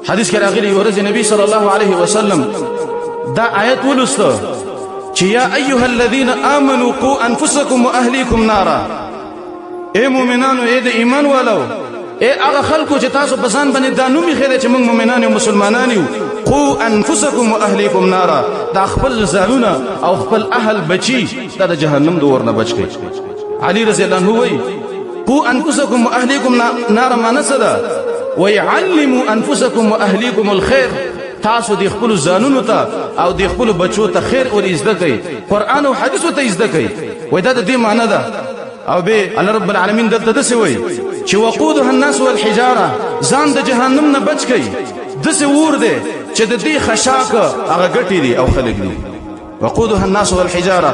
حدیث کې راغلی ورته نبی صلی الله علیه وسلم دا آیت ولسته چې یا ایها الذين امنوا قوا انفسكم واهليكم نارا. اے مؤمنانو، اے د ایمان والو، اے هغه خلکو چې تاسو په ځان باندې دا نومي خیره چې موږ مؤمنان او مسلمانان یو. قوا انفسكم واهليكم نارا، دا خپل ځانونه او خپل اهل بچي دا د جهنم د اور نه بچ کړي. علي رضی الله عنه وایي قوا انفسكم واهليكم نارا ما نسدا ويعلموا انفسكم واهليكم الخير. تاسو د خپل ځانونو ته او د خپل بچو ته خیر او زده کوي، قران او حدیث ته زده کوي. وای دا د دې معنی ده. او به الله رب العالمین دلته دسه وای چې وقودها الناس والحجاره، ځان د جهنم نه بچ کوي. دسه ور دي چې د دې خشاک هغه ګټي دي او خلک دي. وقودها الناس والحجاره،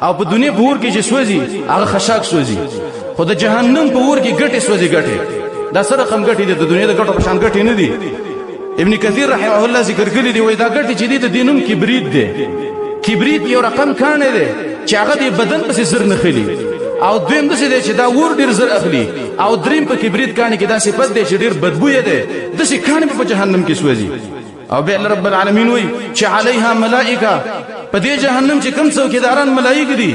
او په دنیا په ور کې چې سوځي هغه خشاک سوځي، خو د جهنم په ور کې ګټي سوځي. ګټي دا سره کم ګټي دي، د دنیا د ګټو په شان ګټي نه دي. ابن کثیر رحمه الله ذکر کړی دی، وای دا ګټي چې دي د دینم کبریت دی. کبریت یو رقم کانه دی چې هغه د بدن پسې زر نه خلی، او دویم دسه دی چې دا ور ډیر زر اخلي، او دریم په کبریت کانه کې دا صفت دی چې ډیر بدبوې ده، دسه کانه په جهنم کې سوځي. او به الله رب العالمین وای چې علیها ملائکه، په دې جهنم چې کوم څوکیداران ملائکه دي،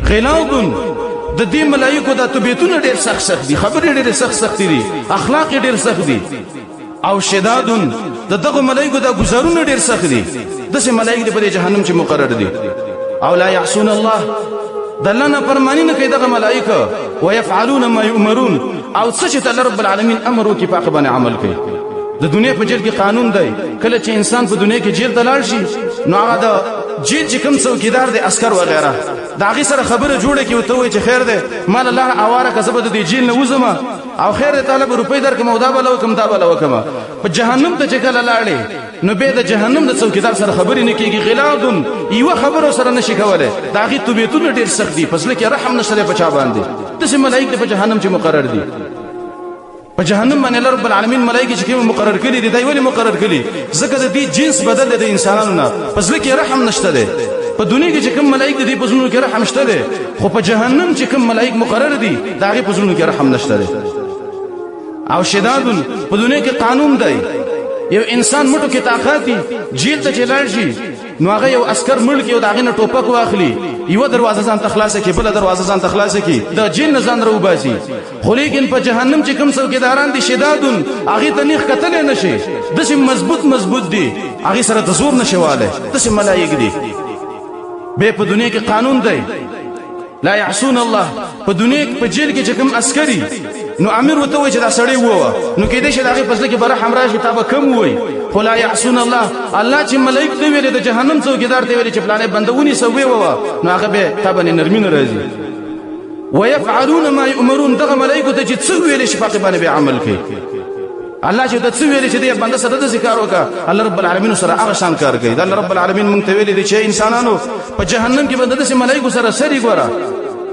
غلاظ د دې ملائکه د طبيعتونو ډیر سخت دي، خبرې ډیر سخت دي، اخلاق ډیر سخت دي. او شداد د دغه ملائکه د گزارونه ډیر سخت دي، دسه ملائکه په جهنم چې مقرر دي. او لا يعصون الله، دلنا فرمانی نه کوي دغه ملائکه، ويفعلون ما يؤمرون، او څه چې الله رب العالمین امر وکي په هغه باندې عمل کوي. د دنیا په جیل کې قانون دی، کله چې انسان په دنیا کې جیل ته لاړ شي نو هغه د جیل چې کوم څوکیدار دی، عسكر وغیرہ، دا هغه سره خبره جوړه کی وته وي چې خیر دی مال الله اواره کسبه د جیل نه وزما، او خیر دی طالب روپۍ درکم او دا بل وکم دا بل وکم. په جهنم ته چې کله لاړې نو به د جهنم د څوکیدار سره خبرې نه کیږي. غلاظ یو خبرو سره نشي کوله، دا هغه طبيعتونه ډیر سخت دي، پس لکه رحم نشته په چا باندې. دسه ملائکه په جهنم چې مقرر دي. په جهنم باندې الله رب العالمین ملائکه چې کوم مقرر کړي دي، دا ویلي مقرر کړي ځکه د دې جنس بدل دي انسانانو نه، پس لکه رحم نشته ده. په دنیا کې چې کوم ملائکه دي په زړونو کې رحم شته ده، خو په جهنم چې کوم ملائکه مقرر دي دا هغه په زړونو کې رحم نشته ده. او شداد په دنیا کې قانون دی، یو انسان مټو کې طاقت دي، جیل ته چلار شي نو هغه یو عسكر ملک یو داغه نه ټوپک واخلي، یو دروازه ځان تخلاصه کی، بل دروازه ځان تخلاصه کی، د جیل نه ځان روباسي. خو لیکن په جهنم چې کوم څوکیداران دي شداد، هغه ته نخ کتل نه شي، دسه مضبوط دي، هغه سره د زور نشواله، دسه ملائکه دي. به په دنیا کې قانون دی، لا يعصون الله. په دنیا کې په جیل کې چې کوم عسکري نو امیر وته وای چې دا سړی ووه نو کې دې چې دغه پسله کې بره حمرا شي تابه کم وای. خو لا يعصون الله، الله چې ملائکه دی ویل د جهنم څوکیدار دی ویل چې فلانه بندونی سوي ووه نو هغه به تابه نرمي راځي. ويفعلون ما يؤمرون، دغه ملائکه ته چې څه ویل شي په باندې به عمل کوي. الله چې د څه ویل چې دې بنده سره د ذکر وکړه، الله رب العالمین سره هغه شان کار کوي. دا الله رب العالمین مونږ ته ویل دي چې انسانانو په جهنم کې بنده د ملائکه سره سری ګوره،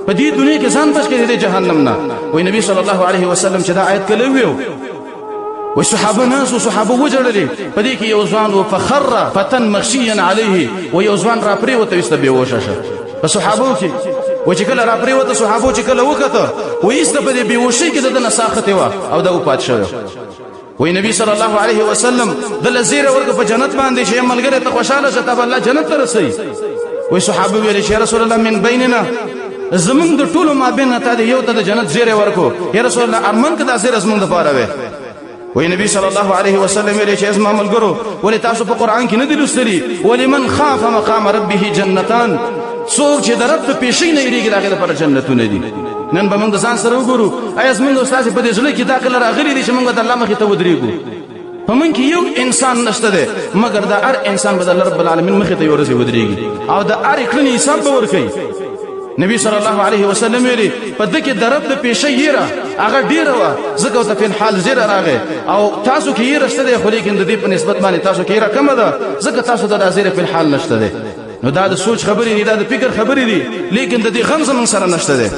په دې دنیا کې ځان بچ کړي د جهنم نه. وای نبی صلی الله علیه وسلم چې دا آیت کله ویو، وای صحابه ناس او صحابه وجړل په دې کې یو ځوان او فخر فتن مغشيا عليه، و یو ځوان را پرې وته است به وشاشه په صحابه کې، و چې کله را پرې وته صحابه چې کله وکته و است په دې بیوشي کې د نساخته و او د پات شو. وای نبی صلی الله علیه وسلم د لزیر ورګه په جنت باندې چې ملګری ته خوشاله شته په الله جنت ته رسي. وای صحابه ویل چې رسول الله من بیننا، زمون د ټولو ما بین ته یو ته د جنت زیره ورکو، یا رسول الله ارمان کدا زیره زمون د پاره وي. وای نبی صلی الله علیه وسلم ویل چې اسما ملګرو ولې تاسو په قران کې نه دي لوستلي، ولمن خاف مقام ربه جنتان، څوک چې درب ته پیشي نه یریږي دغه لپاره جنتونه دي. نن به موږ ځان سره وګورو، آیا زمونږ استاد په دې ځل کې دا کله راغلي دي چې موږ د الله مخې ته ودرېږو؟ په من کې یو انسان نشته ده مګر دا هر انسان به الله رب العالمین مخې ته ورسي ودرېږي او دا هر کړنی حساب به ورکړي. نبی صلی الله علیه وسلم ویلي په دغه درب د پیشه یره هغه ډیره وا زکه ته په حال زیره راغی، او تاسو کې یره شته ده، خو لیکن د دې په نسبت باندې تاسو کې یره کم ده زکه تاسو د زیره په حال نشته ده. نو دا د سوچ خبرې دي، دا د فکر خبرې دي، لیکن د دې غم زمون سره نشته ده.